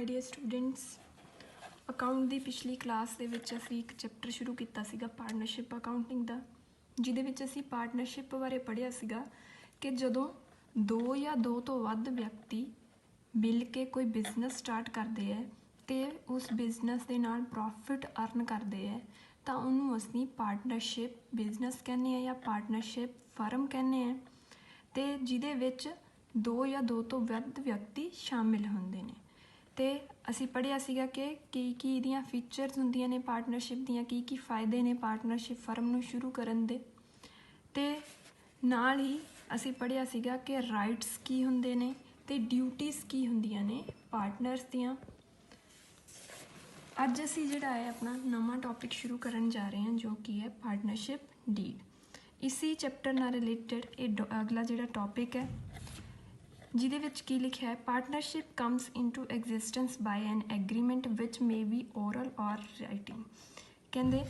ਮਾਈ dear students, account ਦੀ ਪਿਛਲੀ class ਦੇ ਵਿੱਚ ਅਸੀਂ ਇੱਕ ਚੈਪਟਰ ਸ਼ੁਰੂ ਕੀਤਾ ਸੀਗਾ ਪਾਰਟਨਰਸ਼ਿਪ ਅਕਾਊਂਟਿੰਗ ਦਾ, ਜਿਹਦੇ ਵਿੱਚ ਅਸੀਂ ਪਾਰਟਨਰਸ਼ਿਪ ਬਾਰੇ ਪੜ੍ਹਿਆ ਸੀਗਾ ਕਿ ਜਦੋਂ ਦੋ ਜਾਂ ਦੋ ਤੋਂ ਵੱਧ ਵਿਅਕਤੀ ਮਿਲ ਕੇ ਕੋਈ ਬਿਜ਼ਨਸ ਸਟਾਰਟ ਕਰਦੇ ਹੈ ਅਤੇ ਉਸ ਬਿਜ਼ਨਸ ਦੇ ਨਾਲ ਪ੍ਰੋਫਿਟ ਅਰਨ ਕਰਦੇ ਹੈ ਤਾਂ ਉਹਨੂੰ ਅਸੀਂ ਪਾਰਟਨਰਸ਼ਿਪ ਬਿਜ਼ਨਸ ਕਹਿੰਦੇ ਹਾਂ ਜਾਂ ਪਾਰਟਨਰਸ਼ਿਪ ਫਰਮ ਕਹਿੰਦੇ ਹਾਂ, ਅਤੇ ਜਿਹਦੇ ਵਿੱਚ ਦੋ ਜਾਂ ਦੋ ਤੋਂ ਵੱਧ ਵਿਅਕਤੀ ਸ਼ਾਮਿਲ ਹੁੰਦੇ ਨੇ। ਅਤੇ ਅਸੀਂ ਪੜ੍ਹਿਆ ਸੀਗਾ ਕਿ ਕੀ ਇਹਦੀਆਂ ਫੀਚਰਸ ਹੁੰਦੀਆਂ ਨੇ ਪਾਰਟਨਰਸ਼ਿਪ ਦੀਆਂ, ਕੀ ਫਾਇਦੇ ਨੇ ਪਾਰਟਨਰਸ਼ਿਪ ਫਰਮ ਨੂੰ ਸ਼ੁਰੂ ਕਰਨ ਦੇ, ਅਤੇ ਨਾਲ ਹੀ ਅਸੀਂ ਪੜ੍ਹਿਆ ਸੀਗਾ ਕਿ ਰਾਈਟਸ ਕੀ ਹੁੰਦੇ ਨੇ ਅਤੇ ਡਿਊਟੀਜ਼ ਕੀ ਹੁੰਦੀਆਂ ਨੇ ਪਾਰਟਨਰਸ ਦੀਆਂ। ਅੱਜ ਅਸੀਂ ਜਿਹੜਾ ਹੈ ਆਪਣਾ ਨਵਾਂ ਟੌਪਿਕ ਸ਼ੁਰੂ ਕਰਨ ਜਾ ਰਹੇ ਹਾਂ ਜੋ ਕਿ ਹੈ ਪਾਰਟਨਰਸ਼ਿਪ ਡੀਡ। ਇਸੀ ਚੈਪਟਰ ਨਾਲ ਰਿਲੇਟਡ ਇਹ ਅਗਲਾ ਜਿਹੜਾ ਟੌਪਿਕ ਹੈ ਜਿਹਦੇ ਵਿੱਚ ਕੀ ਲਿਖਿਆ ਹੈ, partnership comes into existence by an agreement which may be oral or writing. ਕਹਿੰਦੇ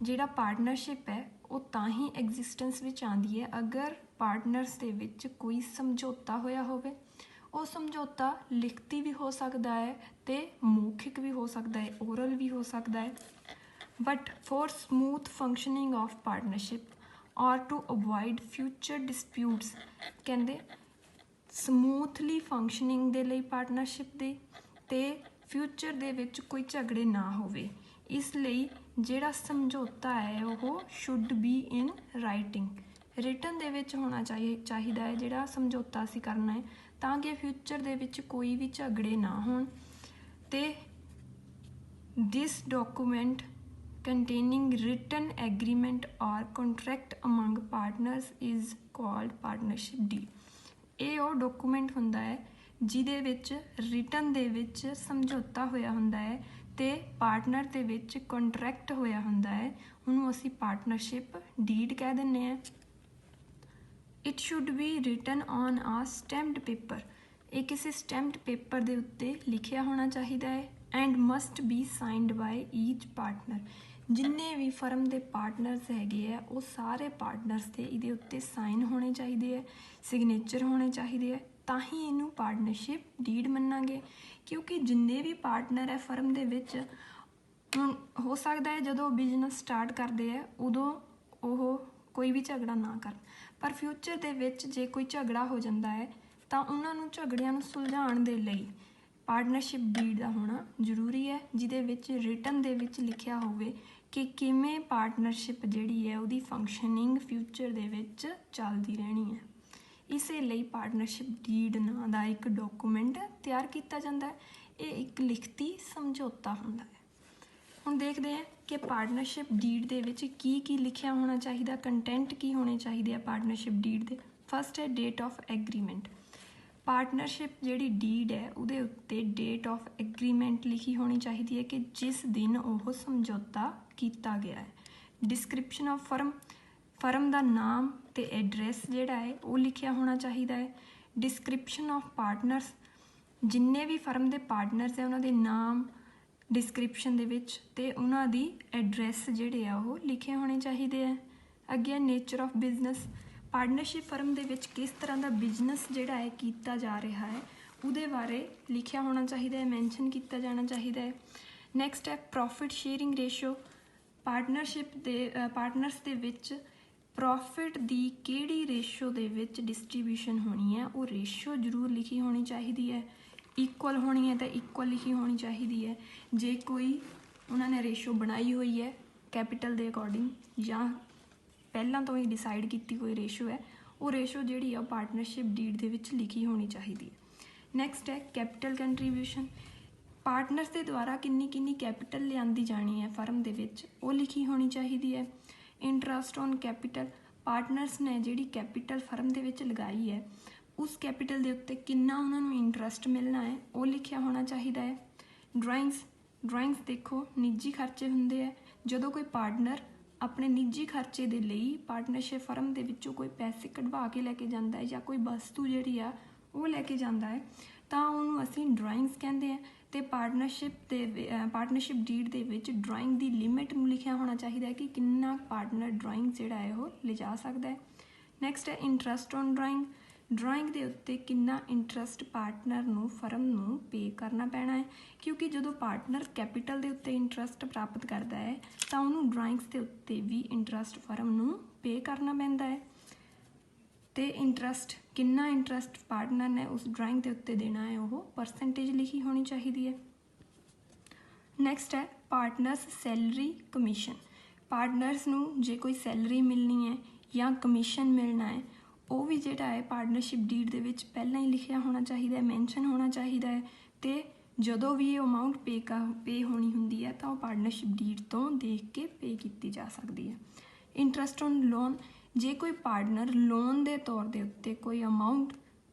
ਜਿਹੜਾ ਪਾਰਟਨਰਸ਼ਿਪ ਹੈ ਉਹ ਤਾਂ ਹੀ ਐਗਜ਼ਿਸਟੈਂਸ ਵਿੱਚ ਆਉਂਦੀ ਹੈ ਅਗਰ ਪਾਰਟਨਰਸ ਦੇ ਵਿੱਚ ਕੋਈ ਸਮਝੌਤਾ ਹੋਇਆ ਹੋਵੇ। ਉਹ ਸਮਝੌਤਾ ਲਿਖਤੀ ਵੀ ਹੋ ਸਕਦਾ ਹੈ ਅਤੇ ਮੌਖਿਕ ਵੀ ਹੋ ਸਕਦਾ ਹੈ, ਓਰਲ ਵੀ ਹੋ ਸਕਦਾ ਹੈ। But for smooth functioning of partnership or to avoid future disputes, ਕਹਿੰਦੇ ਸਮੂਥਲੀ ਫੰਕਸ਼ਨਿੰਗ ਦੇ ਲਈ ਪਾਰਟਨਰਸ਼ਿਪ ਦੀ ਅਤੇ ਫਿਊਚਰ ਦੇ ਵਿੱਚ ਕੋਈ ਝਗੜੇ ਨਾ ਹੋਵੇ, ਇਸ ਲਈ ਜਿਹੜਾ ਸਮਝੌਤਾ ਹੈ ਉਹ should be in writing, written ਦੇ ਵਿੱਚ ਹੋਣਾ ਚਾਹੀਦਾ ਹੈ ਜਿਹੜਾ ਸਮਝੌਤਾ ਅਸੀਂ ਕਰਨਾ ਹੈ, ਤਾਂ ਕਿ ਫਿਊਚਰ ਦੇ ਵਿੱਚ ਕੋਈ ਵੀ ਝਗੜੇ ਨਾ ਹੋਣ। ਅਤੇ ਦਿਸ document containing written agreement or contract among partners is called partnership deed। ਇਹ ਉਹ ਡਾਕੂਮੈਂਟ ਹੁੰਦਾ ਹੈ ਜਿਹਦੇ ਵਿੱਚ ਰਿਟਨ ਦੇ ਵਿੱਚ ਸਮਝੌਤਾ ਹੋਇਆ ਹੁੰਦਾ ਹੈ ਅਤੇ ਪਾਰਟਨਰ ਦੇ ਵਿੱਚ ਕੰਟਰੈਕਟ ਹੋਇਆ ਹੁੰਦਾ ਹੈ, ਉਹਨੂੰ ਅਸੀਂ ਪਾਰਟਨਰਸ਼ਿਪ ਡੀਡ ਕਹਿ ਦਿੰਦੇ ਹਾਂ। It should be written on ਆ ਸਟੈਂਪਡ ਪੇਪਰ, ਇਹ ਕਿਸੇ ਸਟੈਂਪਡ ਪੇਪਰ ਦੇ ਉੱਤੇ ਲਿਖਿਆ ਹੋਣਾ ਚਾਹੀਦਾ ਹੈ। And must be signed by each partner, ਜਿੰਨੇ ਵੀ ਫਰਮ ਦੇ ਪਾਰਟਨਰਸ ਹੈਗੇ ਆ ਉਹ ਸਾਰੇ ਪਾਰਟਨਰਸ ਦੇ ਇਹਦੇ ਉੱਤੇ ਸਾਈਨ ਹੋਣੇ ਚਾਹੀਦੇ ਹੈ, ਸਿਗਨੇਚਰ ਹੋਣੇ ਚਾਹੀਦੇ ਹੈ, ਤਾਂ ਹੀ ਇਹਨੂੰ ਪਾਰਟਨਰਸ਼ਿਪ ਡੀਡ ਮੰਨਾਂਗੇ। ਕਿਉਂਕਿ ਜਿੰਨੇ ਵੀ ਪਾਰਟਨਰ ਹੈ ਫਰਮ ਦੇ ਵਿੱਚ, ਹੁਣ ਹੋ ਸਕਦਾ ਹੈ ਜਦੋਂ ਬਿਜ਼ਨਸ ਸਟਾਰਟ ਕਰਦੇ ਹੈ ਉਦੋਂ ਉਹ ਕੋਈ ਵੀ ਝਗੜਾ ਨਾ ਕਰਨ, ਪਰ ਫਿਊਚਰ ਦੇ ਵਿੱਚ ਜੇ ਕੋਈ ਝਗੜਾ ਹੋ ਜਾਂਦਾ ਹੈ ਤਾਂ ਉਹਨਾਂ ਨੂੰ ਝਗੜਿਆਂ ਨੂੰ ਸੁਲਝਾਉਣ ਦੇ ਲਈ ਪਾਰਟਨਰਸ਼ਿਪ ਡੀਡ ਦਾ ਹੋਣਾ ਜ਼ਰੂਰੀ ਹੈ, ਜਿਹਦੇ ਵਿੱਚ ਰਿਟਨ ਦੇ ਵਿੱਚ ਲਿਖਿਆ ਹੋਵੇ ਕਿ ਕਿਵੇਂ ਪਾਰਟਨਰਸ਼ਿਪ ਜਿਹੜੀ ਹੈ ਉਹਦੀ ਫੰਕਸ਼ਨਿੰਗ ਫਿਊਚਰ ਦੇ ਵਿੱਚ ਚੱਲਦੀ ਰਹਿਣੀ ਹੈ। ਇਸੇ ਲਈ ਪਾਰਟਨਰਸ਼ਿਪ ਡੀਡ ਨਾਂ ਦਾ ਇੱਕ ਡਾਕੂਮੈਂਟ ਤਿਆਰ ਕੀਤਾ ਜਾਂਦਾ ਹੈ। ਇਹ ਇੱਕ ਲਿਖਤੀ ਸਮਝੌਤਾ ਹੁੰਦਾ ਹੈ। ਹੁਣ ਦੇਖਦੇ ਹਾਂ ਕਿ ਪਾਰਟਨਰਸ਼ਿਪ ਡੀਡ ਦੇ ਵਿੱਚ ਕੀ ਲਿਖਿਆ ਹੋਣਾ ਚਾਹੀਦਾ, ਕੰਟੈਂਟ ਕੀ ਹੋਣੇ ਚਾਹੀਦੇ ਆ ਪਾਰਟਨਰਸ਼ਿਪ ਡੀਡ ਦੇ। ਫਸਟ ਹੈ ਡੇਟ ਆਫ ਐਗਰੀਮੈਂਟ। ਪਾਰਟਨਰਸ਼ਿਪ ਜਿਹੜੀ ਡੀਡ ਹੈ ਉਹਦੇ ਉੱਤੇ ਡੇਟ ਆਫ ਐਗਰੀਮੈਂਟ ਲਿਖੀ ਹੋਣੀ ਚਾਹੀਦੀ ਹੈ ਕਿ ਜਿਸ ਦਿਨ ਉਹ ਸਮਝੌਤਾ ਕੀਤਾ ਗਿਆ ਹੈ। ਡਿਸਕ੍ਰਿਪਸ਼ਨ ਆਫ ਫਰਮ ਦਾ ਨਾਮ ਅਤੇ ਐਡਰੈਸ ਜਿਹੜਾ ਹੈ ਉਹ ਲਿਖਿਆ ਹੋਣਾ ਚਾਹੀਦਾ ਹੈ। ਡਿਸਕ੍ਰਿਪਸ਼ਨ ਆਫ ਪਾਰਟਨਰਸ, ਜਿੰਨੇ ਵੀ ਫਰਮ ਦੇ ਪਾਰਟਨਰਸ ਹੈ ਉਹਨਾਂ ਦੇ ਨਾਮ ਡਿਸਕ੍ਰਿਪਸ਼ਨ ਦੇ ਵਿੱਚ ਅਤੇ ਉਹਨਾਂ ਦੀ ਐਡਰੈਸ ਜਿਹੜੇ ਆ ਉਹ ਲਿਖੇ ਹੋਣੇ ਚਾਹੀਦੇ ਹੈ। ਅੱਗੇ nature of business, partnership firm ਦੇ ਵਿੱਚ ਕਿਸ ਤਰ੍ਹਾਂ ਦਾ ਬਿਜ਼ਨਸ ਜਿਹੜਾ ਹੈ ਕੀਤਾ ਜਾ ਰਿਹਾ ਹੈ ਉਹਦੇ ਬਾਰੇ ਲਿਖਿਆ ਹੋਣਾ ਚਾਹੀਦਾ ਹੈ, ਮੈਂਸ਼ਨ ਕੀਤਾ ਜਾਣਾ ਚਾਹੀਦਾ ਹੈ। ਨੈਕਸਟ ਹੈ ਪ੍ਰੋਫਿਟ ਸ਼ੇਅਰਿੰਗ ਰੇਸ਼ੋ। ਪਾਰਟਨਰਸ ਦੇ ਵਿੱਚ ਪ੍ਰੋਫਿਟ ਦੀ ਕਿਹੜੀ ਰੇਸ਼ੋ ਦੇ ਵਿੱਚ ਡਿਸਟਰੀਬਿਊਸ਼ਨ ਹੋਣੀ ਹੈ ਉਹ ਰੇਸ਼ੋ ਜ਼ਰੂਰ ਲਿਖੀ ਹੋਣੀ ਚਾਹੀਦੀ ਹੈ। ਇਕੁਅਲ ਹੋਣੀ ਹੈ ਤਾਂ ਇਕੁਅਲ ਲਿਖੀ ਹੋਣੀ ਚਾਹੀਦੀ ਹੈ। ਜੇ ਕੋਈ ਉਹਨਾਂ ਨੇ ਰੇਸ਼ੋ ਬਣਾਈ ਹੋਈ ਹੈ ਕੈਪੀਟਲ ਦੇ ਅਕੋਰਡਿੰਗ ਜਾਂ ਪਹਿਲਾਂ ਤੋਂ ਹੀ ਡਿਸਾਈਡ ਕੀਤੀ ਕੋਈ ਰੇਸ਼ੋ ਹੈ, ਉਹ ਰੇਸ਼ੋ ਜਿਹੜੀ ਆ ਉਹ ਪਾਰਟਨਰਸ਼ਿਪ ਡੀਡ ਦੇ ਵਿੱਚ ਲਿਖੀ ਹੋਣੀ ਚਾਹੀਦੀ ਹੈ। ਨੈਕਸਟ ਹੈ ਕੈਪੀਟਲ ਕੰਟਰੀਬਿਊਸ਼ਨ। ਪਾਰਟਨਰਸ ਦੇ ਦੁਆਰਾ ਕਿੰਨੀ ਕੈਪੀਟਲ ਲਿਆਂਦੀ ਜਾਣੀ ਹੈ ਫਰਮ ਦੇ ਵਿੱਚ ਉਹ ਲਿਖੀ ਹੋਣੀ ਚਾਹੀਦੀ ਹੈ। ਇੰਟਰਸਟ ਔਨ ਕੈਪੀਟਲ, ਪਾਰਟਨਰਸ ਨੇ ਜਿਹੜੀ ਕੈਪੀਟਲ ਫਰਮ ਦੇ ਵਿੱਚ ਲਗਾਈ ਹੈ ਉਸ ਕੈਪੀਟਲ ਦੇ ਉੱਤੇ ਕਿੰਨਾ ਉਹਨਾਂ ਨੂੰ ਇੰਟਰਸਟ ਮਿਲਣਾ ਹੈ ਉਹ ਲਿਖਿਆ ਹੋਣਾ ਚਾਹੀਦਾ ਹੈ। ਡਰਾਇੰਗਸ ਦੇਖੋ ਨਿੱਜੀ ਖਰਚੇ ਹੁੰਦੇ ਹੈ। ਜਦੋਂ ਕੋਈ ਪਾਰਟਨਰ ਆਪਣੇ ਨਿੱਜੀ ਖਰਚੇ ਦੇ ਲਈ ਪਾਰਟਨਰਸ਼ਿਪ ਫਰਮ ਦੇ ਵਿੱਚੋਂ ਕੋਈ ਪੈਸੇ ਕਢਵਾ ਕੇ ਲੈ ਕੇ ਜਾਂਦਾ ਹੈ ਜਾਂ ਕੋਈ ਵਸਤੂ ਜਿਹੜੀ ਆ ਉਹ ਲੈ ਕੇ ਜਾਂਦਾ ਹੈ ਤਾਂ ਉਹਨੂੰ ਅਸੀਂ ਡਰਾਇੰਗਸ ਕਹਿੰਦੇ ਹਾਂ। ਅਤੇ ਪਾਰਟਨਰਸ਼ਿਪ ਡੀਡ ਦੇ ਵਿੱਚ ਡਰਾਇੰਗ ਦੀ ਲਿਮਿਟ ਨੂੰ ਲਿਖਿਆ ਹੋਣਾ ਚਾਹੀਦਾ ਹੈ ਕਿ ਕਿੰਨਾ ਪਾਰਟਨਰ ਡਰਾਇੰਗ ਜਿਹੜਾ ਹੈ ਉਹ ਲਿਜਾ ਸਕਦਾ ਹੈ। ਨੈਕਸਟ ਹੈ ਇੰਟਰਸਟ ਔਨ ਡਰਾਇੰਗ। ਡਰਾਇੰਗ ਦੇ ਉੱਤੇ ਕਿੰਨਾ ਇੰਟਰਸਟ ਪਾਰਟਨਰ ਨੂੰ ਫਰਮ ਨੂੰ ਪੇ ਕਰਨਾ ਪੈਣਾ ਹੈ, ਕਿਉਂਕਿ ਜਦੋਂ ਪਾਰਟਨਰ ਕੈਪੀਟਲ ਦੇ ਉੱਤੇ ਇੰਟਰਸਟ ਪ੍ਰਾਪਤ ਕਰਦਾ ਹੈ ਤਾਂ ਉਹਨੂੰ ਡਰਾਇੰਗਸ ਦੇ ਉੱਤੇ ਵੀ ਇੰਟਰਸਟ ਫਰਮ ਨੂੰ ਪੇ ਕਰਨਾ ਪੈਂਦਾ ਹੈ। ਤੇ ਇੰਟਰਸਟ ਕਿੰਨਾ ਇੰਟਰਸਟ ਪਾਰਟਨਰ ਨੇ ਉਸ ਡਰਾਇੰਗ ਦੇ ਉੱਤੇ ਦੇਣਾ ਹੈ ਉਹ ਪਰਸੈਂਟੇਜ ਲਿਖੀ ਹੋਣੀ ਚਾਹੀਦੀ ਹੈ। ਨੈਕਸਟ ਹੈ ਪਾਰਟਨਰਸ ਸੈਲਰੀ ਕਮਿਸ਼ਨ। ਪਾਰਟਨਰਸ ਨੂੰ ਜੇ ਕੋਈ ਸੈਲਰੀ ਮਿਲਣੀ ਹੈ ਜਾਂ ਕਮਿਸ਼ਨ ਮਿਲਣਾ ਹੈ ਉਹ ਵੀ ਜਿਹੜਾ ਹੈ ਪਾਰਟਨਰਸ਼ਿਪ ਡੀਡ ਦੇ ਵਿੱਚ ਪਹਿਲਾਂ ਹੀ ਲਿਖਿਆ ਹੋਣਾ ਚਾਹੀਦਾ ਹੈ, ਮੈਂਸ਼ਨ ਹੋਣਾ ਚਾਹੀਦਾ ਹੈ। ਤੇ ਜਦੋਂ ਵੀ ਇਹ ਅਮਾਊਂਟ ਪੇ ਹੋਣੀ ਹੁੰਦੀ ਹੈ ਤਾਂ ਉਹ ਪਾਰਟਨਰਸ਼ਿਪ ਡੀਡ ਤੋਂ ਦੇਖ ਕੇ ਪੇ ਕੀਤੀ ਜਾ ਸਕਦੀ ਹੈ। ਇੰਟਰਸਟ ਔਨ ਲੋਨ, ਜੇ ਕੋਈ ਪਾਰਟਨਰ ਲੋਨ ਦੇ ਤੌਰ ਦੇ ਉੱਤੇ ਕੋਈ ਅਮਾਊਂਟ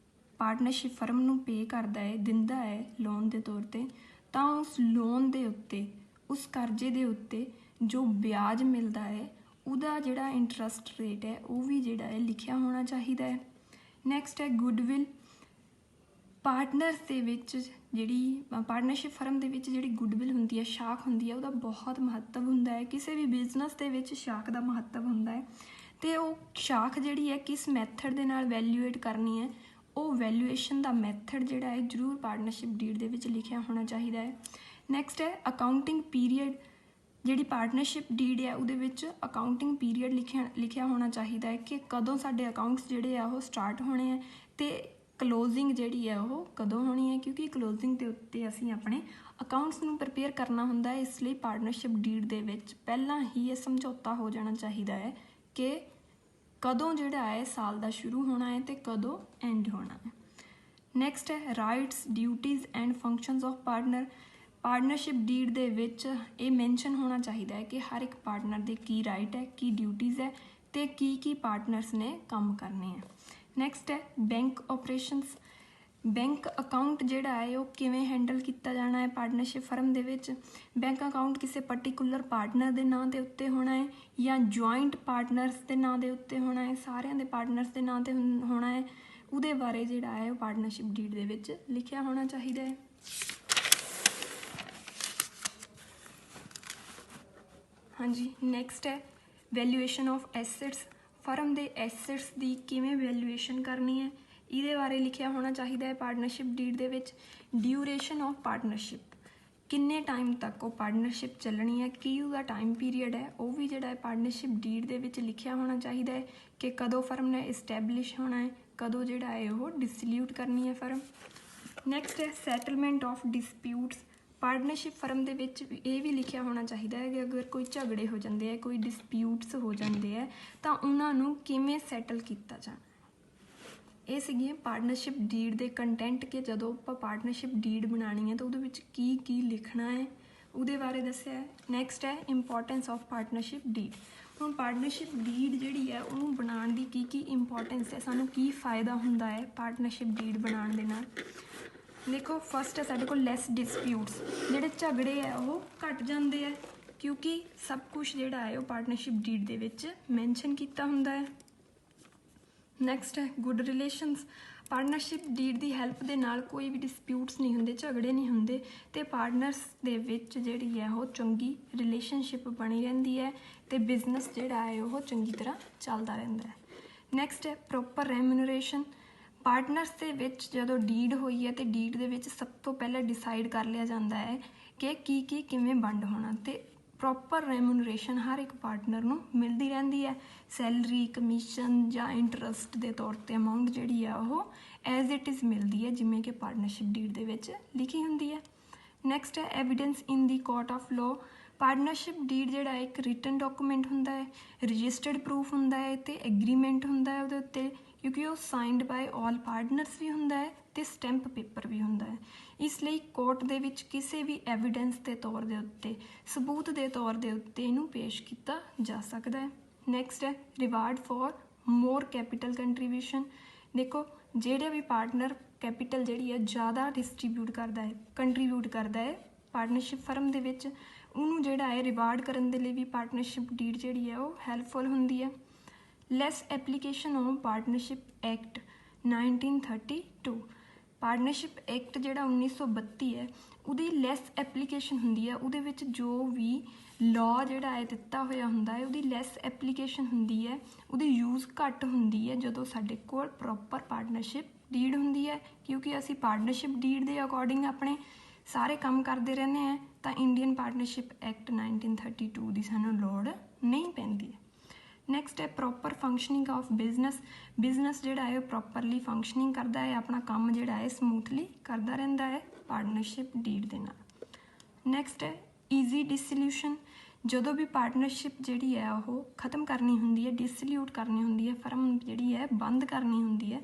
ਪਾਰਟਨਰਸ਼ਿਪ ਫਰਮ ਨੂੰ ਪੇ ਕਰਦਾ ਹੈ, ਦਿੰਦਾ ਹੈ ਲੋਨ ਦੇ ਤੌਰ 'ਤੇ, ਤਾਂ ਉਸ ਲੋਨ ਦੇ ਉੱਤੇ, ਉਸ ਕਰਜ਼ੇ ਦੇ ਉੱਤੇ ਜੋ ਵਿਆਜ ਮਿਲਦਾ ਹੈ ਉਹਦਾ ਜਿਹੜਾ ਇੰਟਰਸਟ ਰੇਟ ਹੈ ਉਹ ਵੀ ਜਿਹੜਾ ਹੈ ਲਿਖਿਆ ਹੋਣਾ ਚਾਹੀਦਾ ਹੈ। ਨੈਕਸਟ ਹੈ ਗੁੱਡਵਿਲ। ਪਾਰਟਨਰਸ ਦੇ ਵਿੱਚ ਜਿਹੜੀ ਪਾਰਟਨਰਸ਼ਿਪ ਫਰਮ ਦੇ ਵਿੱਚ ਜਿਹੜੀ ਗੁੱਡਵਿਲ ਹੁੰਦੀ ਹੈ, ਸ਼ਾਖ ਹੁੰਦੀ ਹੈ, ਉਹਦਾ ਬਹੁਤ ਮਹੱਤਵ ਹੁੰਦਾ ਹੈ। ਕਿਸੇ ਵੀ ਬਿਜ਼ਨਸ ਦੇ ਵਿੱਚ ਸ਼ਾਖ ਦਾ ਮਹੱਤਵ ਹੁੰਦਾ ਹੈ ਅਤੇ ਉਹ ਸ਼ਾਖ ਜਿਹੜੀ ਹੈ ਕਿਸ ਮੈਥਡ ਦੇ ਨਾਲ ਵੈਲਿਊਏਟ ਕਰਨੀ ਹੈ, ਉਹ ਵੈਲਿਊਏਸ਼ਨ ਦਾ ਮੈਥਡ ਜਿਹੜਾ ਹੈ ਜ਼ਰੂਰ ਪਾਰਟਨਰਸ਼ਿਪ ਡੀਡ ਦੇ ਵਿੱਚ ਲਿਖਿਆ ਹੋਣਾ ਚਾਹੀਦਾ ਹੈ। ਨੈਕਸਟ ਹੈ ਅਕਾਊਂਟਿੰਗ ਪੀਰੀਅਡ। ਜਿਹੜੀ ਪਾਰਟਨਰਸ਼ਿਪ ਡੀਡ ਹੈ ਉਹਦੇ ਵਿੱਚ ਅਕਾਊਂਟਿੰਗ ਪੀਰੀਅਡ ਲਿਖਿਆ ਹੋਣਾ ਚਾਹੀਦਾ ਹੈ ਕਿ ਕਦੋਂ ਸਾਡੇ ਅਕਾਊਂਟਸ ਜਿਹੜੇ ਆ ਉਹ ਸਟਾਰਟ ਹੋਣੇ ਹੈ ਅਤੇ ਕਲੋਜ਼ਿੰਗ ਜਿਹੜੀ ਹੈ ਉਹ ਕਦੋਂ ਹੋਣੀ ਹੈ, ਕਿਉਂਕਿ ਕਲੋਜ਼ਿੰਗ ਦੇ ਉੱਤੇ ਅਸੀਂ ਆਪਣੇ ਅਕਾਊਂਟਸ ਨੂੰ ਪ੍ਰਿਪੇਅਰ ਕਰਨਾ ਹੁੰਦਾ ਹੈ। ਇਸ ਲਈ ਪਾਰਟਨਰਸ਼ਿਪ ਡੀਡ ਦੇ ਵਿੱਚ ਪਹਿਲਾਂ ਹੀ ਇਹ ਸਮਝੌਤਾ ਹੋ ਜਾਣਾ ਚਾਹੀਦਾ ਹੈ ਕਿ ਕਦੋਂ ਜਿਹੜਾ ਹੈ ਸਾਲ ਦਾ ਸ਼ੁਰੂ ਹੋਣਾ ਹੈ ਅਤੇ ਕਦੋਂ ਐਂਡ ਹੋਣਾ ਹੈ। ਨੈਕਸਟ ਹੈ rights, duties and functions of partner. Partnership deed ਦੇ ਵਿੱਚ ਇਹ ਮੈਂਸ਼ਨ ਹੋਣਾ ਚਾਹੀਦਾ ਹੈ ਕਿ ਹਰ ਇੱਕ ਪਾਰਟਨਰ ਦੇ ਕੀ ਰਾਈਟ ਹੈ, ਕੀ ਡਿਊਟੀਜ਼ ਹੈ ਅਤੇ ਕੀ ਪਾਰਟਨਰਸ ਨੇ ਕੰਮ ਕਰਨੇ ਹੈ। ਨੈਕਸਟ ਹੈ ਬੈਂਕ ਆਪਰੇਸ਼ਨਸ। ਬੈਂਕ ਅਕਾਊਂਟ ਜਿਹੜਾ ਹੈ ਉਹ ਕਿਵੇਂ ਹੈਂਡਲ ਕੀਤਾ ਜਾਣਾ ਹੈ ਪਾਰਟਨਰਸ਼ਿਪ ਫਰਮ ਦੇ ਵਿੱਚ। ਬੈਂਕ ਅਕਾਊਂਟ ਕਿਸੇ ਪਰਟੀਕੂਲਰ ਪਾਰਟਨਰ ਦੇ ਨਾਂ ਦੇ ਉੱਤੇ ਹੋਣਾ ਹੈ ਜਾਂ ਜੁਆਇੰਟ ਪਾਰਟਨਰਸ ਦੇ ਨਾਂ ਦੇ ਉੱਤੇ ਹੋਣਾ ਹੈ, ਸਾਰਿਆਂ ਦੇ ਪਾਰਟਨਰਸ ਦੇ ਨਾਂ 'ਤੇ ਹੋਣਾ ਹੈ, ਉਹਦੇ ਬਾਰੇ ਜਿਹੜਾ ਹੈ ਉਹ ਪਾਰਟਨਰਸ਼ਿਪ ਡੀਡ ਦੇ ਵਿੱਚ ਲਿਖਿਆ ਹੋਣਾ ਚਾਹੀਦਾ ਹੈ। ਹਾਂਜੀ, ਨੈਕਸਟ ਹੈ ਵੈਲਿਊਏਸ਼ਨ ਆਫ ਐਸੈਟਸ। ਫਰਮ ਦੇ ਐਸੈਟਸ ਦੀ ਕਿਵੇਂ ਵੈਲਿਊਏਸ਼ਨ ਕਰਨੀ ਹੈ ਇਹਦੇ ਬਾਰੇ ਲਿਖਿਆ ਹੋਣਾ ਚਾਹੀਦਾ ਹੈ ਪਾਰਟਨਰਸ਼ਿਪ ਡੀਡ ਦੇ ਵਿੱਚ। ਡਿਊਰੇਸ਼ਨ ਆਫ ਪਾਰਟਨਰਸ਼ਿਪ, ਕਿੰਨੇ ਟਾਈਮ ਤੱਕ ਉਹ ਪਾਰਟਨਰਸ਼ਿਪ ਚੱਲਣੀ ਹੈ, ਕੀ ਉਹਦਾ ਟਾਈਮ ਪੀਰੀਅਡ ਹੈ, ਉਹ ਵੀ ਜਿਹੜਾ ਹੈ ਪਾਰਟਨਰਸ਼ਿਪ ਡੀਡ ਦੇ ਵਿੱਚ ਲਿਖਿਆ ਹੋਣਾ ਚਾਹੀਦਾ ਹੈ ਕਿ ਕਦੋਂ ਫਰਮ ਨੇ ਇਸਟੈਬਲਿਸ਼ ਹੋਣਾ ਹੈ, ਕਦੋਂ ਜਿਹੜਾ ਹੈ ਉਹ ਡਿਸਲਿਊਟ ਕਰਨੀ ਹੈ ਫਰਮ। ਨੈਕਸਟ ਹੈ settlement of disputes. Partnership firm ਦੇ ਵਿੱਚ ਇਹ ਵੀ ਲਿਖਿਆ ਹੋਣਾ ਚਾਹੀਦਾ ਹੈ ਕਿ ਅਗਰ ਕੋਈ ਝਗੜੇ ਹੋ ਜਾਂਦੇ ਹੈ, ਕੋਈ ਡਿਸਪਿਊਟਸ ਹੋ ਜਾਂਦੇ ਹੈ ਤਾਂ ਉਹਨਾਂ ਨੂੰ ਕਿਵੇਂ ਸੈਟਲ ਕੀਤਾ ਜਾਣਾ। ਇਹ ਸੀਗੀਆਂ ਪਾਰਟਨਰਸ਼ਿਪ ਡੀਡ ਦੇ ਕੰਟੈਂਟ ਕਿ ਜਦੋਂ ਆਪਾਂ ਪਾਰਟਨਰਸ਼ਿਪ ਡੀਡ ਬਣਾਉਣੀ ਹੈ ਤਾਂ ਉਹਦੇ ਵਿੱਚ ਕੀ ਲਿਖਣਾ ਹੈ ਉਹਦੇ ਬਾਰੇ ਦੱਸਿਆ ਹੈ। ਨੈਕਸਟ ਹੈ ਇੰਪੋਰਟੈਂਸ ਆਫ ਪਾਰਟਨਰਸ਼ਿਪ ਡੀਡ। ਹੁਣ ਪਾਰਟਨਰਸ਼ਿਪ ਡੀਡ ਜਿਹੜੀ ਹੈ ਉਹਨੂੰ ਬਣਾਉਣ ਦੀ ਕੀ ਇੰਪੋਰਟੈਂਸ ਹੈ, ਸਾਨੂੰ ਕੀ ਫਾਇਦਾ ਹੁੰਦਾ ਹੈ ਪਾਰਟਨਰਸ਼ਿਪ ਡੀਡ ਬਣਾਉਣ ਦੇ ਨਾਲ। ਦੇਖੋ ਫਸਟ ਹੈ ਸਾਡੇ ਕੋਲ ਲੈਸ ਡਿਸਪਿਊਟਸ। ਜਿਹੜੇ ਝਗੜੇ ਹੈ ਉਹ ਘੱਟ ਜਾਂਦੇ ਹੈ ਕਿਉਂਕਿ ਸਭ ਕੁਛ ਜਿਹੜਾ ਹੈ ਉਹ ਪਾਰਟਨਰਸ਼ਿਪ ਡੀਡ ਦੇ ਵਿੱਚ ਮੈਂਸ਼ਨ ਕੀਤਾ ਹੁੰਦਾ ਹੈ। ਨੈਕਸਟ ਹੈ ਗੁੱਡ ਰਿਲੇਸ਼ਨਸ। ਪਾਰਟਨਰਸ਼ਿਪ ਡੀਡ ਦੀ ਹੈਲਪ ਦੇ ਨਾਲ ਕੋਈ ਵੀ ਡਿਸਪਿਊਟਸ ਨਹੀਂ ਹੁੰਦੇ, ਝਗੜੇ ਨਹੀਂ ਹੁੰਦੇ ਅਤੇ ਪਾਰਟਨਰਸ ਦੇ ਵਿੱਚ ਜਿਹੜੀ ਹੈ ਉਹ ਚੰਗੀ ਰਿਲੇਸ਼ਨਸ਼ਿਪ ਬਣੀ ਰਹਿੰਦੀ ਹੈ ਅਤੇ ਬਿਜ਼ਨਸ ਜਿਹੜਾ ਹੈ ਉਹ ਚੰਗੀ ਤਰ੍ਹਾਂ ਚੱਲਦਾ ਰਹਿੰਦਾ ਹੈ। ਨੈਕਸਟ ਹੈ ਪ੍ਰੋਪਰ ਰੈਮੂਨਰੇਸ਼ਨ। ਪਾਰਟਨਰਸ ਦੇ ਵਿੱਚ ਜਦੋਂ ਡੀਡ ਹੋਈ ਹੈ ਅਤੇ ਡੀਡ ਦੇ ਵਿੱਚ ਸਭ ਤੋਂ ਪਹਿਲਾਂ ਡਿਸਾਈਡ ਕਰ ਲਿਆ ਜਾਂਦਾ ਹੈ ਕਿ ਕੀ ਕਿਵੇਂ ਵੰਡ ਹੋਣਾ ਅਤੇ ਪ੍ਰੋਪਰ ਰੈਮੂਨਰੇਸ਼ਨ ਹਰ ਇੱਕ ਪਾਰਟਨਰ ਨੂੰ ਮਿਲਦੀ ਰਹਿੰਦੀ ਹੈ। ਸੈਲਰੀ, ਕਮਿਸ਼ਨ ਜਾਂ ਇੰਟਰਸਟ ਦੇ ਤੌਰ 'ਤੇ ਅਮਾਊਂਟ ਜਿਹੜੀ ਆ ਉਹ ਐਜ਼ ਇਟ ਇਜ਼ ਮਿਲਦੀ ਹੈ ਜਿਵੇਂ ਕਿ ਪਾਰਟਨਰਸ਼ਿਪ ਡੀਡ ਦੇ ਵਿੱਚ ਲਿਖੀ ਹੁੰਦੀ ਹੈ। ਨੈਕਸਟ ਹੈ evidence in the court of law. Partnership deed ਜਿਹੜਾ ਇੱਕ ਰਿਟਨ ਡਾਕੂਮੈਂਟ ਹੁੰਦਾ ਹੈ, ਰਜਿਸਟਰਡ ਪ੍ਰੂਫ ਹੁੰਦਾ ਹੈ ਅਤੇ ਐਗਰੀਮੈਂਟ ਹੁੰਦਾ ਹੈ ਉਹਦੇ ਉੱਤੇ, ਕਿਉਂਕਿ ਉਹ ਸਾਈਨਡ ਬਾਏ ਆਲ ਪਾਰਟਨਰਸ ਵੀ ਹੁੰਦਾ ਹੈ ਅਤੇ ਸਟੈਂਪ ਪੇਪਰ ਵੀ ਹੁੰਦਾ ਹੈ। ਇਸ ਲਈ ਕੋਰਟ ਦੇ ਵਿੱਚ ਕਿਸੇ ਵੀ ਐਵੀਡੈਂਸ ਦੇ ਤੌਰ ਦੇ ਉੱਤੇ, ਸਬੂਤ ਦੇ ਤੌਰ ਦੇ ਉੱਤੇ ਇਹਨੂੰ ਪੇਸ਼ ਕੀਤਾ ਜਾ ਸਕਦਾ ਹੈ। ਨੈਕਸਟ ਹੈ reward for more capital contribution. ਦੇਖੋ ਜਿਹੜੇ ਵੀ ਪਾਰਟਨਰ ਕੈਪੀਟਲ ਜਿਹੜੀ ਹੈ ਜ਼ਿਆਦਾ ਕੰਟਰੀਬਿਊਟ ਕਰਦਾ ਹੈ ਪਾਰਟਨਰਸ਼ਿਪ ਫਰਮ ਦੇ ਵਿੱਚ, ਉਹਨੂੰ ਜਿਹੜਾ ਹੈ ਰਿਵਾਰਡ ਕਰਨ ਦੇ ਲਈ ਵੀ ਪਾਰਟਨਰਸ਼ਿਪ ਡੀਡ ਜਿਹੜੀ ਹੈ ਉਹ ਹੈਲਪਫੁਲ ਹੁੰਦੀ ਹੈ। Less application of partnership act 1932। Partnership act ਜਿਹੜਾ 1932 ਹੈ ਉਹਦੀ ਲੈਸ ਐਪਲੀਕੇਸ਼ਨ ਹੁੰਦੀ ਹੈ, ਉਹਦੇ ਵਿੱਚ ਜੋ ਵੀ ਲਾਅ ਜਿਹੜਾ ਹੈ ਦਿੱਤਾ ਹੋਇਆ ਹੁੰਦਾ ਹੈ ਉਹਦੀ ਲੈਸ ਐਪਲੀਕੇਸ਼ਨ ਹੁੰਦੀ ਹੈ, ਉਹਦੀ ਯੂਜ਼ ਘੱਟ ਹੁੰਦੀ ਹੈ ਜਦੋਂ ਸਾਡੇ ਕੋਲ ਪ੍ਰੋਪਰ ਪਾਰਟਨਰਸ਼ਿਪ ਡੀਡ ਹੁੰਦੀ ਹੈ, ਕਿਉਂਕਿ ਅਸੀਂ ਪਾਰਟਨਰਸ਼ਿਪ ਡੀਡ ਦੇ ਅਕੋਰਡਿੰਗ ਆਪਣੇ ਸਾਰੇ ਕੰਮ ਕਰਦੇ ਰਹਿੰਦੇ ਹਾਂ। ਤਾਂ ਇੰਡੀਅਨ ਪਾਰਟਨਰਸ਼ਿਪ ਐਕਟ 1932 ਦੀ ਸਾਨੂੰ ਲੋੜ ਨਹੀਂ ਪੈਂਦੀ। ਨੈਕਸਟ ਹੈ ਪ੍ਰੋਪਰ ਫੰਕਸ਼ਨਿੰਗ ਆਫ ਬਿਜ਼ਨਸ ਜਿਹੜਾ ਹੈ ਉਹ ਪ੍ਰੋਪਰਲੀ ਫੰਕਸ਼ਨਿੰਗ ਕਰਦਾ ਹੈ, ਆਪਣਾ ਕੰਮ ਜਿਹੜਾ ਹੈ ਸਮੂਥਲੀ ਕਰਦਾ ਰਹਿੰਦਾ ਹੈ ਪਾਰਟਨਰਸ਼ਿਪ ਡੀਡ ਦੇ ਨਾਲ। ਨੈਕਸਟ ਹੈ ਈਜ਼ੀ ਡਿਸੋਲਿਊਸ਼ਨ, ਜਦੋਂ ਵੀ ਪਾਰਟਨਰਸ਼ਿਪ ਜਿਹੜੀ ਹੈ ਉਹ ਖ਼ਤਮ ਕਰਨੀ ਹੁੰਦੀ ਹੈ, ਡਿਸੋਲਿਊਟ ਕਰਨੀ ਹੁੰਦੀ ਹੈ, ਫਰਮ ਜਿਹੜੀ ਹੈ ਬੰਦ ਕਰਨੀ ਹੁੰਦੀ ਹੈ,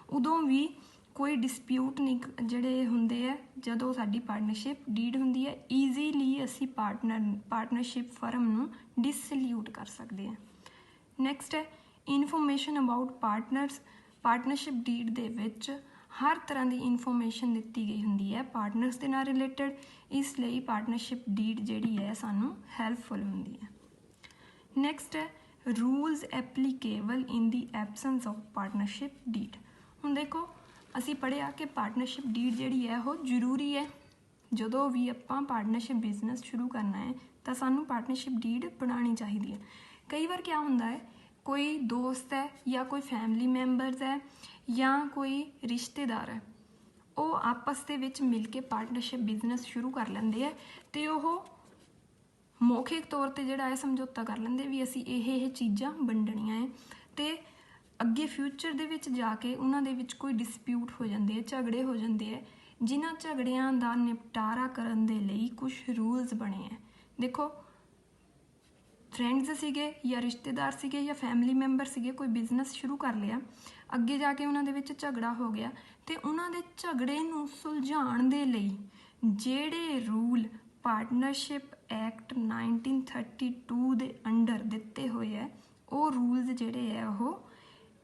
ਉਦੋਂ ਵੀ ਕੋਈ ਡਿਸਪਿਊਟ ਨਹੀਂ ਜਿਹੜੇ ਹੁੰਦੇ ਹੈ ਜਦੋਂ ਸਾਡੀ ਪਾਰਟਨਰਸ਼ਿਪ ਡੀਡ ਹੁੰਦੀ ਹੈ। ਈਜ਼ੀਲੀ ਅਸੀਂ ਪਾਰਟਨਰਸ਼ਿਪ ਫਰਮ ਨੂੰ ਡਿਸੋਲਿਊਟ ਕਰ ਸਕਦੇ ਹਾਂ। ਨੈਕਸਟ ਹੈ ਇਨਫੋਰਮੇਸ਼ਨ ਅਬਾਊਟ ਪਾਰਟਨਰਸ਼ਿਪ ਡੀਡ ਦੇ ਵਿੱਚ ਹਰ ਤਰ੍ਹਾਂ ਦੀ ਇਨਫੋਰਮੇਸ਼ਨ ਦਿੱਤੀ ਗਈ ਹੁੰਦੀ ਹੈ ਪਾਰਟਨਰਸ ਦੇ ਨਾਲ ਰਿਲੇਟਡ, ਇਸ ਲਈ ਪਾਰਟਨਰਸ਼ਿਪ ਡੀਡ ਜਿਹੜੀ ਹੈ ਸਾਨੂੰ ਹੈਲਪਫੁਲ ਹੁੰਦੀ ਹੈ। ਨੈਕਸਟ ਹੈ rules applicable in the absence of partnership deed. ਹੁਣ ਦੇਖੋ ਅਸੀਂ ਪੜ੍ਹਿਆ ਕਿ ਪਾਰਟਨਰਸ਼ਿਪ ਡੀਡ ਜਿਹੜੀ ਹੈ ਉਹ ਜ਼ਰੂਰੀ ਹੈ। ਜਦੋਂ ਵੀ ਆਪਾਂ ਪਾਰਟਨਰਸ਼ਿਪ ਬਿਜ਼ਨਸ ਸ਼ੁਰੂ ਕਰਨਾ ਹੈ ਤਾਂ ਸਾਨੂੰ ਪਾਰਟਨਰਸ਼ਿਪ ਡੀਡ ਬਣਾਉਣੀ ਚਾਹੀਦੀ ਹੈ। ਕਈ ਵਾਰ ਕਿਆ ਹੁੰਦਾ ਹੈ ਕੋਈ ਦੋਸਤ ਹੈ ਜਾਂ ਕੋਈ ਫੈਮਿਲੀ ਮੈਂਬਰਸ ਹੈ ਜਾਂ ਕੋਈ ਰਿਸ਼ਤੇਦਾਰ ਹੈ, ਉਹ ਆਪਸ ਦੇ ਵਿੱਚ ਮਿਲ ਕੇ ਪਾਰਟਨਰਸ਼ਿਪ ਬਿਜ਼ਨਸ ਸ਼ੁਰੂ ਕਰ ਲੈਂਦੇ ਹੈ ਅਤੇ ਉਹ ਮੌਖਿਕ ਤੌਰ 'ਤੇ ਜਿਹੜਾ ਹੈ ਸਮਝੌਤਾ ਕਰ ਲੈਂਦੇ ਵੀ ਅਸੀਂ ਇਹ ਚੀਜ਼ਾਂ ਵੰਡਣੀਆਂ ਹੈ, ਅਤੇ ਅੱਗੇ ਫਿਊਚਰ ਦੇ ਵਿੱਚ ਜਾ ਕੇ ਉਹਨਾਂ ਦੇ ਵਿੱਚ ਕੋਈ ਡਿਸਪਿਊਟ ਹੋ ਜਾਂਦੇ ਹੈ, ਝਗੜੇ ਹੋ ਜਾਂਦੇ ਹੈ। ਜਿਨ੍ਹਾਂ ਝਗੜਿਆਂ ਦਾ ਨਿਪਟਾਰਾ ਕਰਨ ਦੇ ਲਈ ਕੁਝ ਰੂਲਸ ਬਣੇ ਹੈ। ਦੇਖੋ ਫਰੈਂਡਸ ਸੀਗੇ ਜਾਂ ਰਿਸ਼ਤੇਦਾਰ ਸੀਗੇ ਜਾਂ ਫੈਮਿਲੀ ਮੈਂਬਰ ਸੀਗੇ, ਕੋਈ ਬਿਜ਼ਨਸ ਸ਼ੁਰੂ ਕਰ ਲਿਆ, ਅੱਗੇ ਜਾ ਕੇ ਉਹਨਾਂ ਦੇ ਵਿੱਚ ਝਗੜਾ ਹੋ ਗਿਆ ਅਤੇ ਉਹਨਾਂ ਦੇ ਝਗੜੇ ਨੂੰ ਸੁਲਝਾਉਣ ਦੇ ਲਈ ਜਿਹੜੇ ਰੂਲ ਪਾਰਟਨਰਸ਼ਿਪ ਐਕਟ 1932 ਦੇ ਅੰਡਰ ਦਿੱਤੇ ਹੋਏ ਹੈ, ਉਹ ਰੂਲਸ ਜਿਹੜੇ ਹੈ ਉਹ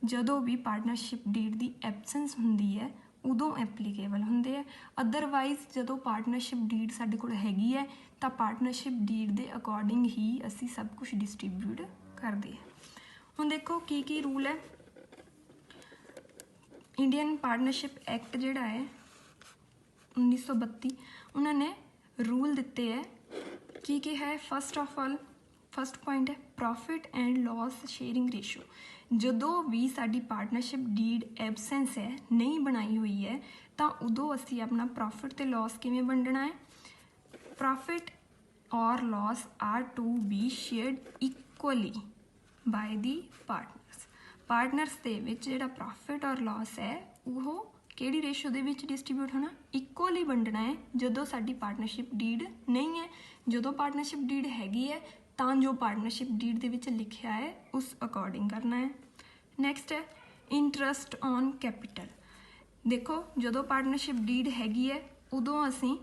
ਜਦੋਂ ਵੀ ਪਾਰਟਨਰਸ਼ਿਪ ਡੀਡ ਦੀ ਐਬਸੈਂਸ ਹੁੰਦੀ ਹੈ ਉਦੋਂ ਐਪਲੀਕੇਬਲ ਹੁੰਦੇ ਹੈ। ਅਦਰਵਾਈਜ਼ ਜਦੋਂ ਪਾਰਟਨਰਸ਼ਿਪ ਡੀਡ ਸਾਡੇ ਕੋਲ ਹੈਗੀ ਹੈ ਤਾਂ ਪਾਰਟਨਰਸ਼ਿਪ ਡੀਡ ਦੇ ਅਕੋਰਡਿੰਗ ਹੀ ਅਸੀਂ ਸਭ ਕੁਝ ਡਿਸਟਰੀਬਿਊਟ ਕਰਦੇ ਹਾਂ। ਹੁਣ ਦੇਖੋ ਕੀ ਕੀ ਰੂਲ ਹੈ। ਇੰਡੀਅਨ ਪਾਰਟਨਰਸ਼ਿਪ ਐਕਟ ਜਿਹੜਾ ਹੈ 1932, ਉਹਨਾਂ ਨੇ ਰੂਲ ਦਿੱਤੇ ਹੈ। ਕੀ ਹੈ? ਫਸਟ ਪੁਆਇੰਟ ਹੈ profit and loss sharing ratio. ਜਦੋਂ ਵੀ ਸਾਡੀ ਪਾਰਟਨਰਸ਼ਿਪ ਡੀਡ ਐਬਸੈਂਸ ਹੈ, ਨਹੀਂ ਬਣਾਈ ਹੋਈ ਹੈ, ਤਾਂ ਉਦੋਂ ਅਸੀਂ ਆਪਣਾ ਪ੍ਰੋਫਿਟ ਅਤੇ ਲਾਸ ਕਿਵੇਂ ਵੰਡਣਾ ਹੈ। ਪ੍ਰੋਫਿਟ ਔਰ loss are to be shared equally by the partners ਦੇ ਵਿੱਚ ਜਿਹੜਾ ਪ੍ਰੋਫਿਟ ਔਰ ਲਾਸ ਹੈ ਉਹ ਕਿਹੜੀ ਰੇਸ਼ੋ ਦੇ ਵਿੱਚ ਡਿਸਟਰੀਬਿਊਟ ਹੋਣਾ, ਇਕੁਅਲੀ ਵੰਡਣਾ ਹੈ। ਜਦੋਂ ਸਾਡੀ ਪਾਰਟਨਰਸ਼ਿਪ ਡੀਡ ਨਹੀਂ ਹੈ, ਜਦੋਂ ਪਾਰਟਨਰਸ਼ਿਪ ਡੀਡ ਹੈਗੀ ਹੈ ਤਾਂ ਜੋ ਪਾਰਟਨਰਸ਼ਿਪ ਡੀਡ ਦੇ ਵਿੱਚ ਲਿਖਿਆ ਹੈ ਉਸ ਅਕੋਰਡਿੰਗ ਕਰਨਾ ਹੈ। ਨੈਕਸਟ ਹੈ ਇੰਟਰਸਟ ਔਨ ਕੈਪੀਟਲ। ਦੇਖੋ ਜਦੋਂ ਪਾਰਟਨਰਸ਼ਿਪ ਡੀਡ ਹੈਗੀ ਹੈ ਉਦੋਂ ਅਸੀਂ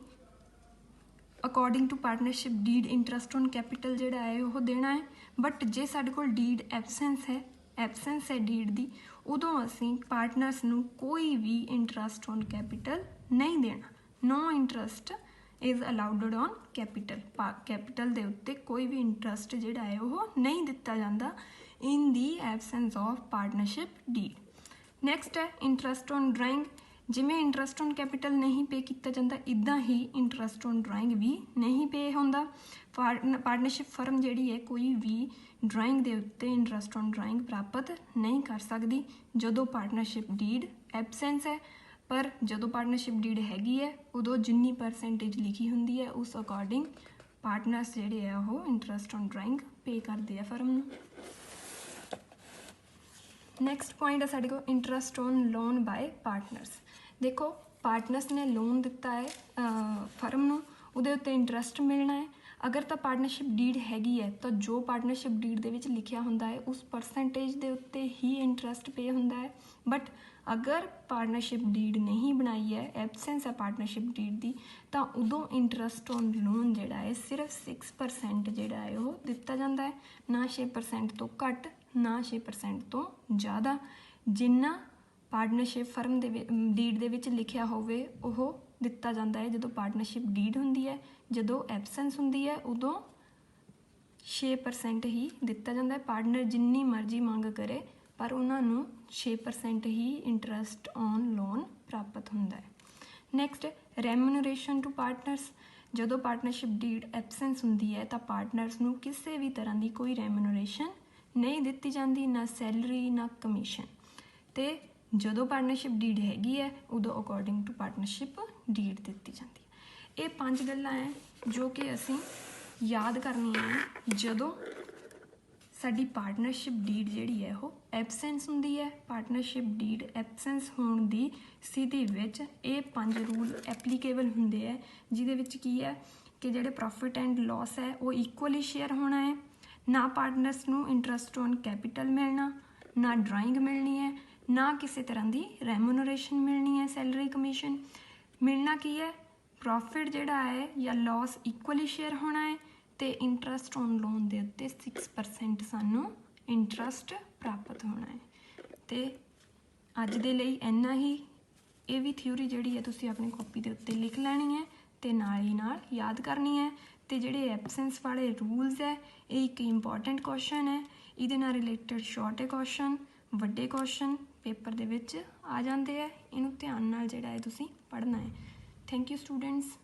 according to partnership deed interest on capital ਜਿਹੜਾ ਹੈ ਉਹ ਦੇਣਾ ਹੈ। ਬਟ ਜੇ ਸਾਡੇ ਕੋਲ ਡੀਡ ਐਬਸੈਂਸ ਹੈ ਡੀਡ ਦੀ, ਉਦੋਂ ਅਸੀਂ ਪਾਰਟਨਰਸ ਨੂੰ ਕੋਈ ਵੀ ਇੰਟਰਸਟ ਔਨ ਕੈਪੀਟਲ ਨਹੀਂ ਦੇਣਾ। No interest is allowed on capital ਦੇ ਉੱਤੇ ਕੋਈ ਵੀ ਇੰਟਰਸਟ ਜਿਹੜਾ ਹੈ ਉਹ ਨਹੀਂ ਦਿੱਤਾ ਜਾਂਦਾ ਇਨ ਦੀ absence of partnership deed. Next ਹੈ ਇੰਟਰਸਟ ਔਨ ਡਰਾਇੰਗ। ਜਿਵੇਂ ਇੰਟਰਸਟ ਔਨ ਕੈਪੀਟਲ ਨਹੀਂ ਪੇ ਕੀਤਾ ਜਾਂਦਾ, ਇੱਦਾਂ ਹੀ ਇੰਟਰਸਟ ਔਨ ਡਰਾਇੰਗ ਵੀ ਨਹੀਂ ਪੇ ਹੁੰਦਾ। ਪਾਰਟਨਰਸ਼ਿਪ ਫਰਮ ਜਿਹੜੀ ਹੈ ਕੋਈ ਵੀ ਡਰਾਇੰਗ ਦੇ ਉੱਤੇ ਇੰਟਰਸਟ ਔਨ ਡਰਾਇੰਗ ਪ੍ਰਾਪਤ ਨਹੀਂ ਕਰ ਸਕਦੀ ਜਦੋਂ ਪਾਰਟਨਰਸ਼ਿਪ ਡੀਡ ਐਬਸੈਂਸ ਹੈ। ਪਰ ਜਦੋਂ ਪਾਰਟਨਰਸ਼ਿਪ ਡੀਡ ਹੈਗੀ ਹੈ ਉਦੋਂ ਜਿੰਨੀ ਪਰਸੈਂਟੇਜ ਲਿਖੀ ਹੁੰਦੀ ਹੈ ਉਸ ਅਕੋਰਡਿੰਗ ਪਾਰਟਨਰਸ ਜਿਹੜੇ ਆ ਉਹ ਇੰਟਰਸਟ ਔਨ ਡਰਾਇੰਗ ਪੇ ਕਰਦੇ ਆ ਫਰਮ ਨੂੰ। ਨੈਕਸਟ ਪੁਆਇੰਟ ਹੈ ਸਾਡੇ ਕੋਲ interest on loan by partners. ਦੇਖੋ ਪਾਰਟਨਰਸ ਨੇ ਲੋਨ ਦਿੱਤਾ ਹੈ ਫਰਮ ਨੂੰ, ਉਹਦੇ ਉੱਤੇ ਇੰਟਰਸਟ ਮਿਲਣਾ ਹੈ। ਅਗਰ ਤਾਂ ਪਾਰਟਨਰਸ਼ਿਪ ਡੀਡ ਹੈਗੀ ਹੈ ਤਾਂ ਜੋ ਪਾਰਟਨਰਸ਼ਿਪ ਡੀਡ ਦੇ ਵਿੱਚ ਲਿਖਿਆ ਹੁੰਦਾ ਹੈ ਉਸ ਪਰਸੈਂਟੇਜ ਦੇ ਉੱਤੇ ਹੀ ਇੰਟਰਸਟ ਪੇ ਹੁੰਦਾ ਹੈ। ਬਟ ਅਗਰ ਪਾਰਟਨਰਸ਼ਿਪ ਡੀਡ ਨਹੀਂ ਬਣਾਈ ਹੈ, ਐਬਸੈਂਸ ਹੈ ਪਾਰਟਨਰਸ਼ਿਪ ਡੀਡ ਦੀ, ਤਾਂ ਉਦੋਂ ਇੰਟਰਸਟ ਔਨ ਲੋਨ ਜਿਹੜਾ ਹੈ ਸਿਰਫ 6% ਜਿਹੜਾ ਹੈ ਉਹ ਦਿੱਤਾ ਜਾਂਦਾ ਹੈ, ਨਾ 6% ਤੋਂ ਘੱਟ ਨਾ 6% ਤੋਂ ਜ਼ਿਆਦਾ। ਜਿੰਨਾ ਪਾਰਟਨਰਸ਼ਿਪ ਫਰਮ ਦੇ ਡੀਡ ਦੇ ਵਿੱਚ ਲਿਖਿਆ ਹੋਵੇ ਉਹ ਦਿੱਤਾ ਜਾਂਦਾ ਹੈ ਜਦੋਂ ਪਾਰਟਨਰਸ਼ਿਪ ਡੀਡ ਹੁੰਦੀ ਹੈ। ਜਦੋਂ ਐਬਸੈਂਸ ਹੁੰਦੀ ਹੈ ਉਦੋਂ 6% ਹੀ ਦਿੱਤਾ ਜਾਂਦਾ ਹੈ। ਪਾਰਟਨਰ ਜਿੰਨੀ ਮਰਜ਼ੀ ਮੰਗ ਕਰੇ ਪਰ ਉਹਨਾਂ ਨੂੰ 6% ਹੀ ਇੰਟਰਸਟ ਔਨ ਲੋਨ ਪ੍ਰਾਪਤ ਹੁੰਦਾ ਹੈ। Next remuneration to partners. ਜਦੋਂ ਪਾਰਟਨਰਸ਼ਿਪ ਡੀਡ ਐਬਸੈਂਸ ਹੁੰਦੀ ਹੈ ਤਾਂ ਪਾਰਟਨਰਸ ਨੂੰ ਕਿਸੇ ਵੀ ਤਰ੍ਹਾਂ ਦੀ ਕੋਈ ਰੈਮੂਨਰੇਸ਼ਨ ਨਹੀਂ ਦਿੱਤੀ ਜਾਂਦੀ, ਨਾ ਸੈਲਰੀ ਨਾ ਕਮਿਸ਼ਨ। ਤੇ ਜਦੋਂ ਪਾਰਟਨਰਸ਼ਿਪ ਡੀਡ ਹੈਗੀ ਹੈ ਉਦੋਂ ਅਕੋਰਡਿੰਗ ਟੂ ਪਾਰਟਨਰਸ਼ਿਪ ਡੀਡ ਦਿੱਤੀ ਜਾਂਦੀ ਹੈ। ਇਹ 5 ਗੱਲਾਂ ਹੈ ਜੋ ਕਿ ਅਸੀਂ ਯਾਦ ਕਰਨੀਆਂ ਹੈ ਜਦੋਂ ਸਾਡੀ ਪਾਰਟਨਰਸ਼ਿਪ ਡੀਡ ਜਿਹੜੀ ਹੈ ਉਹ ਐਬਸੈਂਸ ਹੁੰਦੀ ਹੈ। ਪਾਰਟਨਰਸ਼ਿਪ ਡੀਡ ਐਬਸੈਂਸ ਹੋਣ ਦੀ ਸਥਿਤੀ ਵਿੱਚ ਇਹ 5 ਰੂਲ ਐਪਲੀਕੇਬਲ ਹੁੰਦੇ ਹੈ, ਜਿਹਦੇ ਵਿੱਚ ਕੀ ਹੈ ਕਿ ਜਿਹੜੇ ਪ੍ਰੋਫਿਟ ਐਂਡ ਲਾਸ ਹੈ ਉਹ ਇਕੁਅਲੀ ਸ਼ੇਅਰ ਹੋਣਾ ਹੈ, ਨਾ ਪਾਰਟਨਰਸ ਨੂੰ ਇੰਟਰਸਟ ਔਨ ਕੈਪੀਟਲ ਮਿਲਣਾ, ਨਾ ਡਰਾਇੰਗ ਮਿਲਣੀ ਹੈ, ਨਾ ਕਿਸੇ ਤਰ੍ਹਾਂ ਦੀ ਰੈਮੂਨਰੇਸ਼ਨ ਮਿਲਣੀ ਹੈ, ਸੈਲਰੀ ਕਮਿਸ਼ਨ ਮਿਲਣਾ। ਕੀ ਹੈ ਪ੍ਰੋਫਿਟ ਜਿਹੜਾ ਹੈ ਜਾਂ ਲਾਸ ਇਕੁਅਲੀ ਸ਼ੇਅਰ ਹੋਣਾ ਹੈ ਤੇ ਇੰਟਰਸਟ ਔਨ ਲੋਨ ਦੇ ਉੱਤੇ 6% ਸਾਨੂੰ ਇੰਟਰਸਟ ਪ੍ਰਾਪਤ ਹੋਣਾ ਹੈ। ਤੇ ਅੱਜ ਦੇ ਲਈ ਇੰਨਾ ਹੀ। ਇਹ ਵੀ ਥਿਊਰੀ ਜਿਹੜੀ ਹੈ ਤੁਸੀਂ ਆਪਣੀ ਕਾਪੀ ਦੇ ਉੱਤੇ ਲਿਖ ਲੈਣੀ ਹੈ ਤੇ ਨਾਲ ਹੀ ਨਾਲ ਯਾਦ ਕਰਨੀ ਹੈ। ਤੇ ਜਿਹੜੇ ਐਬਸੈਂਸ ਵਾਲੇ ਰੂਲਸ ਹੈ ਇਹ ਇੱਕ ਇੰਪੋਰਟੈਂਟ ਕੁਐਸਚਨ ਹੈ, ਇਹਦੇ ਨਾਲ ਰਿਲੇਟਡ ਸ਼ਾਰਟ ਕੁਐਸਚਨ ਵੱਡੇ ਕੁਐਸਚਨ ਪੇਪਰ ਦੇ ਵਿੱਚ ਆ ਜਾਂਦੇ ਹੈ। ਇਹਨੂੰ ਧਿਆਨ ਨਾਲ ਜਿਹੜਾ ਹੈ ਤੁਸੀਂ ਪੜ੍ਹਨਾ ਹੈ। Thank you students.